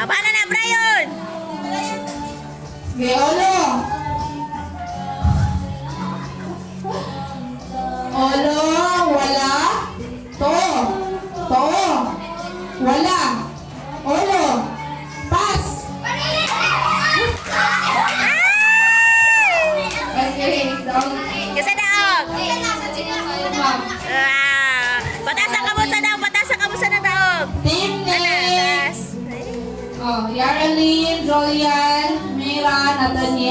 Paano na, Brian? Okay, Olo. Olo, wala. To. To. Wala. Olo. Pass. Okay, Kasi daog. Patasan ka mo sa daog. Patasan ka mo sa daog. Team name. Anas. Oh, Yaralyn, Jolian, Mira, Nathaniel.